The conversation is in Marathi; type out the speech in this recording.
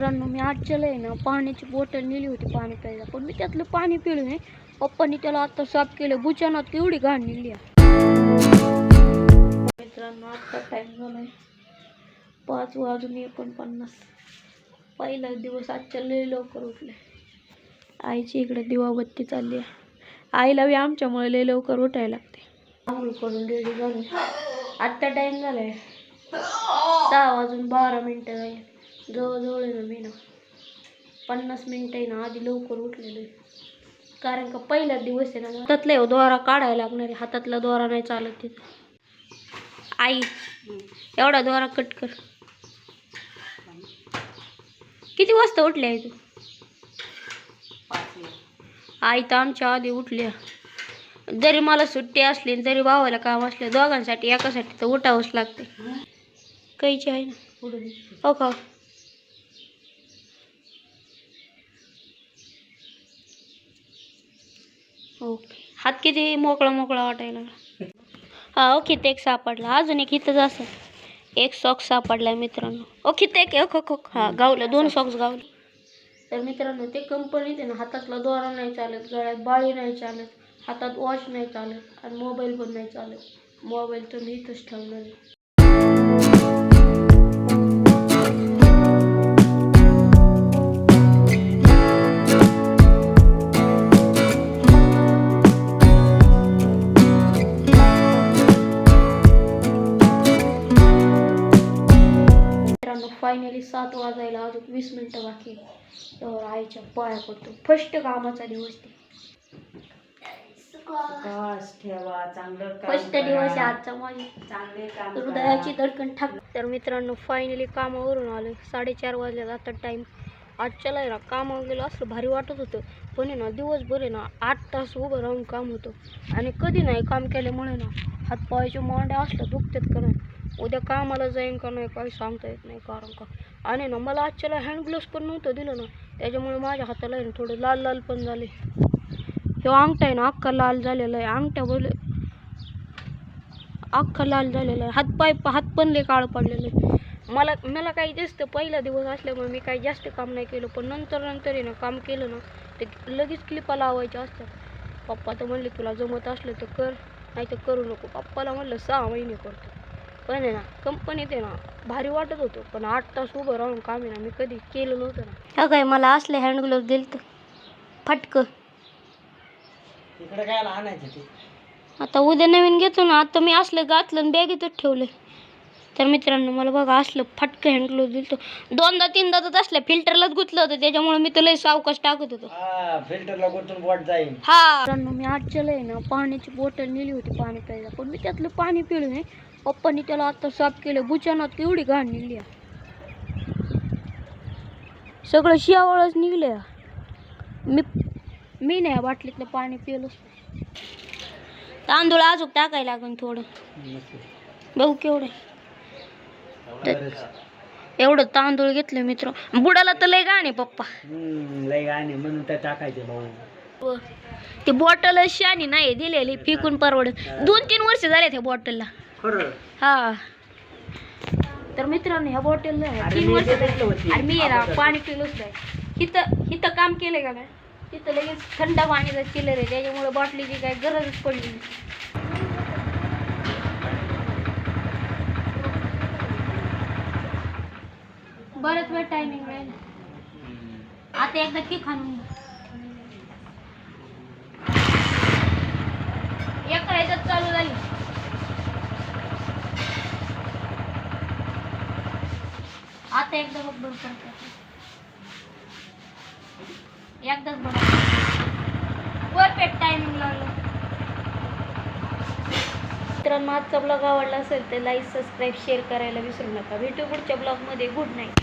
मित्रांनो, मी आज आहे ना पाण्याची बॉटल नेली होती पाणी प्यायला, पण मी त्यातलं पाणी पिलं नाही. पप्पांनी त्याला आता साफ केलं. बुचानात केवढी घाण निघली. मित्रांनो, आता टाइम झालाय 5:49. पहिला दिवस आजच्या लय लवकर उठले. आईची इकडे दिवाबत्ती चालली आहे. आईला बी आमच्यामुळे लय लवकर उठायला लागते. आंघोळ करून रेडी झाले. आत्ता टाइम झालाय 6:12 झाले. जवळजवळ आहे ना, मी ना 50 मिनिटं आहे ना आधी लवकर उठलेलो आहे. कारण का पहिला दिवस आहे ना, हातातला दोरा काढायला लागणार आहे. हातातला दोरा नाही चालत तिथं. आई एवढा दोरा कट कर. किती वाजता उठली आहे तू? आई तर आमच्या आधी उठल्या. जरी मला सुट्टी असली जरी भावाला काम असले, दोघांसाठी एकासाठी तर उठावंच लागते. काहीची आहे ना हो का? ओके. हात किती मोकळा मोकळा वाटायला लागला. हा ओके, एक सापडला. अजून एक इथंच असं एक सॉक्स सापडलाय मित्रांनो. ओके ते एक हा गावलं. 2 सॉक्स गावले. तर मित्रांनो, ते कंपनीत आहे ना, हातातला दोरा नाही चालत, गळ्यात बाळी नाही चालत, हातात वॉच नाही चालत आणि मोबाईल पण नाही चालत. मोबाईल तर मी इथंच ठेवणार आहे. फायनली 7 वाजायला अजून 20 मिनिटं बाकी. तर आईच्या पाया पडतो. फर्स्ट कामाचा दिवस ते. फर्स्ट दिवस आहे आजचा. माझी हृदयाची धडकन ठाक. तर मित्रांनो, फायनली कामावरून आलो. 4:30 वाजले. आता टाइम आजच्याला आहे ना, कामावर गेलो असलं भारी वाटत होतं. पण आहे ना, दिवसभर आहे ना 8 तास उभं राहून काम होतं आणि कधी नाही काम केल्यामुळे ना हातपायाच्या मांड्या असल्या दुखतात का नाही. उद्या कामाला जाईन का नाही काही सांगता येत नाही. कारण का आणि ना मला आजच्याला हँड ग्लोव्स पण नव्हतं दिलं ना, त्याच्यामुळे माझ्या हाताला आहे ना थोडं लाल लाल पण झाले. हे अंगठा आहे ना अख्खा लाल झालेला आहे. अंगठ्या बोल अख्खा लाल झालेला आहे. हात पण लय काळं पडलेलं आहे. मला काही जास्त पहिला दिवस असल्यामुळे मी काही जास्त काम नाही केलं. पण नंतर आहे ना काम केलं ना ते लगेच क्लिपा लावायच्या असतात. पप्पा तर म्हणले तुला जमत असलं तर कर, नाही तर करू नको. पप्पाला म्हणलं 6 महिने करतो. पण आहे ना कंपनीत आहे ना भारी वाटत होतं. पण 8 तास उभं राहून काम आहे ना मी कधी केलं नव्हतं ना. ह्या काय मला असले हँड ग्लोव्ह दिलं तर फटकं. आता उद्या नवीन घेतो ना. आता मी असलं घातलं आणि बॅगेतच ठेवले. तर मित्रांनो, मला बघा असलं फटकं हँड ग्लोव्ह दिलं. 2दा-3दा तर असल्या फिल्टरलाच गुतलं होतं. त्याच्यामुळे मी तर लय सावकाश टाकत होतो. फिल्टरला गुंतून बोट जाईल. हा मित्रांनो, मी आजच्याला आहे ना पाण्याची बॉटल नेली होती पाणी प्यायला, पण मी त्यातलं पाणी पिलं नाही. पप्पांनी त्याला आता साफ केलं. बुचानात केवढी घाण निघली. सगळं शियावळच निघले. मी नाही या बाटलीतलं पाणी पिलंच. तांदूळ अजून टाकायला लागून थोडं. बघू केवढं एवढं तांदूळ घेतलं मित्र. बुडाला तर लय घाण आहे पप्पा. लय घाण आहे म्हणून तर टाकायचे भाऊ. ती बॉटल शानी नाही दिलेली, फेकून परवडत. 2-3 वर्ष झाले त्या बॉटलला. हा तर मित्रांनो, ह्या बॉटलला 3 वर्ष झाली आणि मी ना पाणी पिलोच नाही. इथं काम केलं का नाही, तिथं लगेच थंड पाणीचा चिलर आहे. त्याच्यामुळे बॉटलीची काही गरजच पडली नाही. बरंच वेळ टायमिंग राहील. आता एकदा की खाणून एका ह्याच्यात चालू झाली. आता एकदा बघ बंद करते. एकदाच बघ. परफेक्ट टायमिंग लागलं. मित्रांनो, आजचा ब्लॉग आवडला असेल तर लाईक, सबस्क्राईब, शेअर करायला विसरू नका. भेटू पुढच्या ब्लॉगमध्ये. Good night.